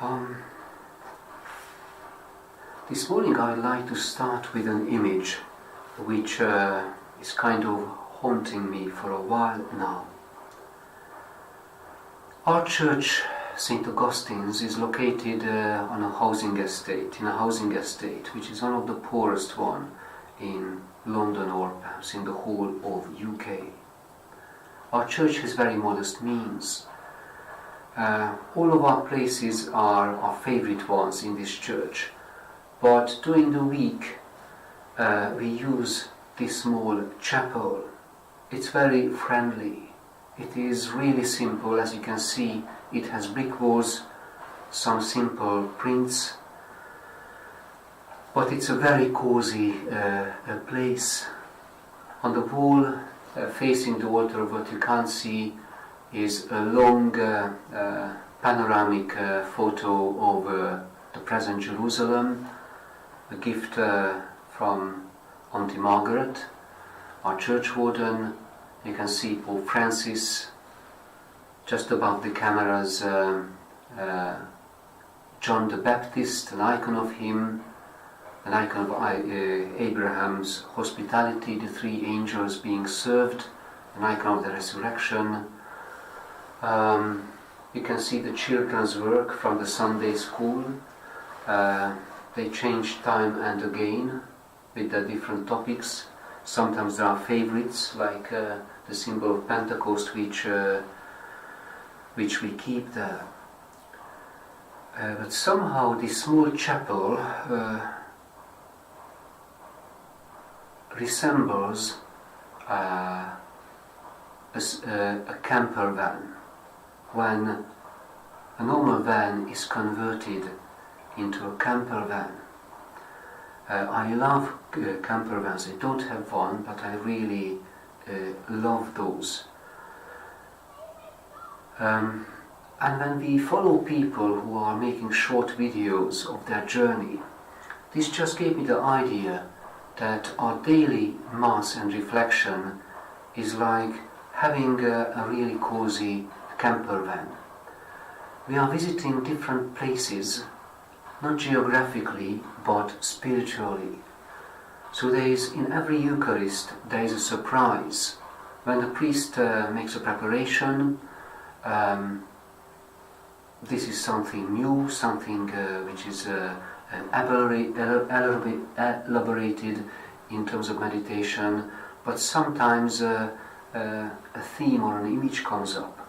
Um, this morning I'd like to start with an image which is kind of haunting me for a while now. Our church, St. Augustine's, is located on a housing estate, which is one of the poorest one in London or perhaps in the whole of UK. Our church has very modest means. All of our places are our favorite ones in this church, but during the week we use this small chapel. It's very friendly. It is really simple. As you can see, it has brick walls, some simple prints, but it's a very cozy place. On the wall facing the altar, what you can't see is a long panoramic photo of the present Jerusalem, a gift from Auntie Margaret, our church warden. You can see Pope Francis. Just above the cameras, John the Baptist, an icon of him, an icon of Abraham's hospitality, the three angels being served, an icon of the resurrection. You can see the children's work from the Sunday school. They change time and again with the different topics. Sometimes there are favorites, like the symbol of Pentecost, which we keep there. But somehow this small chapel resembles a camper van, when a normal van is converted into a camper van. I love camper vans. I don't have one, but I really love those. And when we follow people who are making short videos of their journey, this just gave me the idea that our daily mass and reflection is like having a really cozy camper van. We are visiting different places, not geographically, but spiritually. So there is, in every Eucharist, there is a surprise. When the priest makes a preparation, this is something new, something which is elaborated in terms of meditation, but sometimes a theme or an image comes up.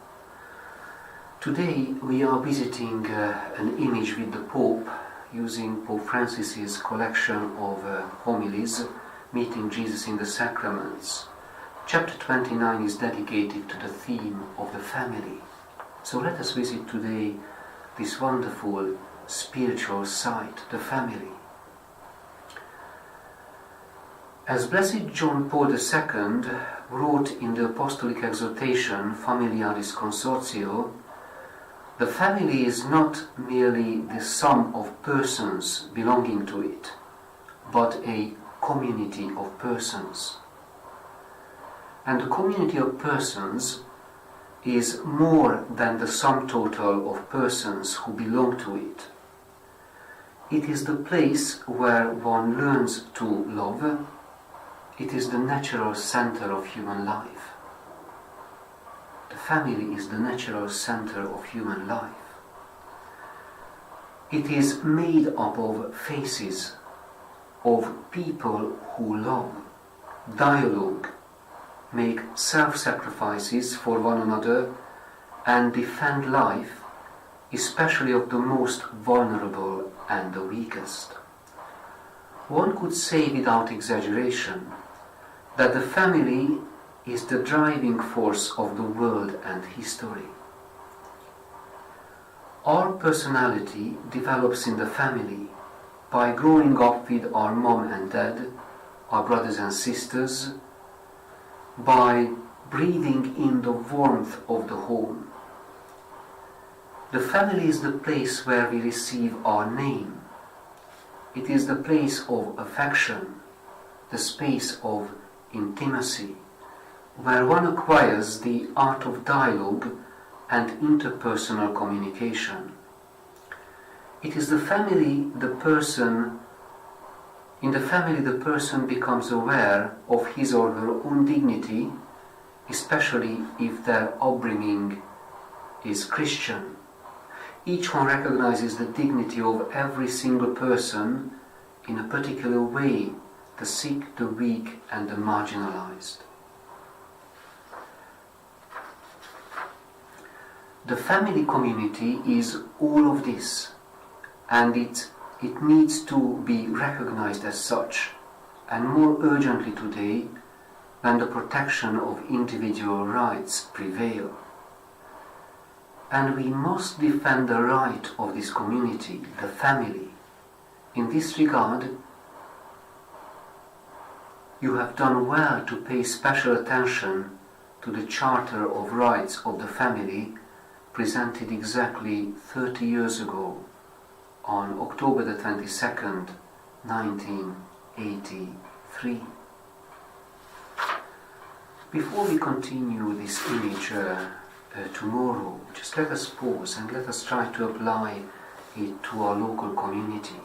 Today we are visiting an image with the Pope, using Pope Francis's collection of homilies, Meeting Jesus in the Sacraments. Chapter 29 is dedicated to the theme of the family. So let us visit today this wonderful spiritual site, the family. As Blessed John Paul II wrote in the Apostolic Exhortation Familiaris Consortio, the family is not merely the sum of persons belonging to it, but a community of persons. And the community of persons is more than the sum total of persons who belong to it. It is the place where one learns to love. It is the natural center of human life. The family is the natural center of human life. It is made up of faces, of people who love, dialogue, make self-sacrifices for one another, and defend life, especially of the most vulnerable and the weakest. One could say without exaggeration that the family is the driving force of the world and history. Our personality develops in the family by growing up with our mom and dad, our brothers and sisters, by breathing in the warmth of the home. The family is the place where we receive our name. It is the place of affection, the space of intimacy, where one acquires the art of dialogue and interpersonal communication. It is the family, in the family the person becomes aware of his or her own dignity, especially if their upbringing is Christian. Each one recognizes the dignity of every single person in a particular way, the sick, the weak, and the marginalized. The family community is all of this, and it needs to be recognized as such, and more urgently today when the protection of individual rights prevail. And we must defend the right of this community, the family. In this regard, you have done well to pay special attention to the Charter of Rights of the Family, presented exactly 30 years ago on October the 22nd, 1983. Before we continue this image tomorrow, just let us pause and let us try to apply it to our local community.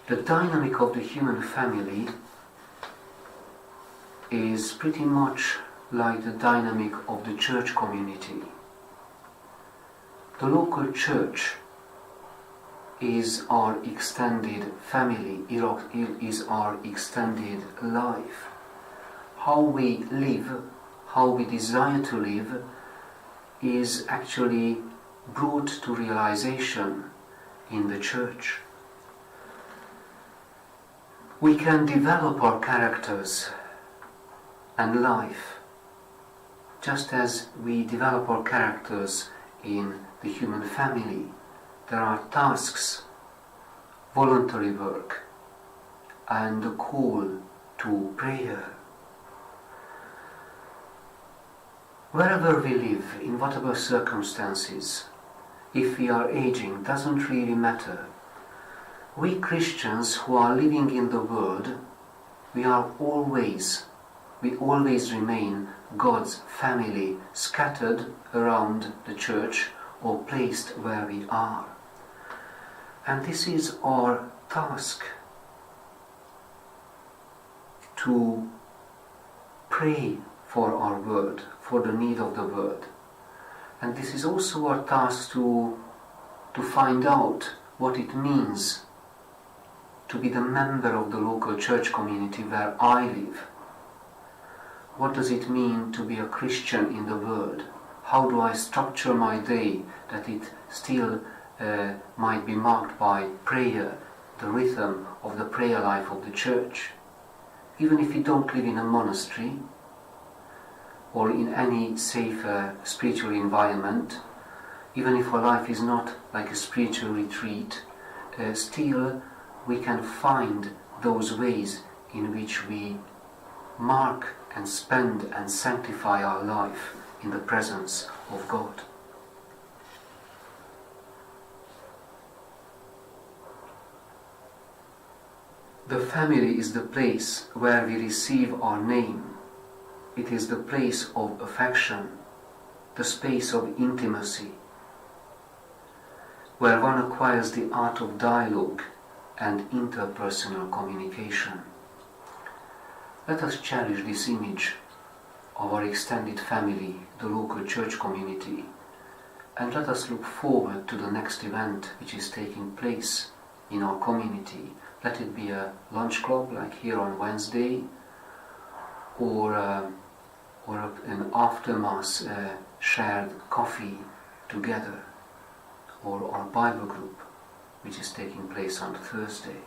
The dynamic of the human family is pretty much like the dynamic of the church community. The local church is our extended family, is our extended life. How we live, how we desire to live, is actually brought to realization in the church. We can develop our characters and life just as we develop our characters in the human family. There are tasks, voluntary work, and a call to prayer. Wherever we live, in whatever circumstances, if we are aging, doesn't really matter. We Christians who are living in the world, we always remain God's family, scattered around the church or placed where we are. And this is our task, to pray for our world, for the need of the world. And this is also our task to find out what it means to be the member of the local church community where I live. What does it mean to be a Christian in the world? How do I structure my day that it still might be marked by prayer, the rhythm of the prayer life of the church? Even if you don't live in a monastery or in any safe spiritual environment, even if our life is not like a spiritual retreat, still we can find those ways in which we mark and spend and sanctify our life in the presence of God. The family is the place where we receive our name. It is the place of affection, the space of intimacy, where one acquires the art of dialogue and interpersonal communication. Let us cherish this image of our extended family, the local church community, and let us look forward to the next event which is taking place in our community. Let it be a lunch club like here on Wednesday, or an after-mass shared coffee together, or our Bible group which is taking place on Thursday.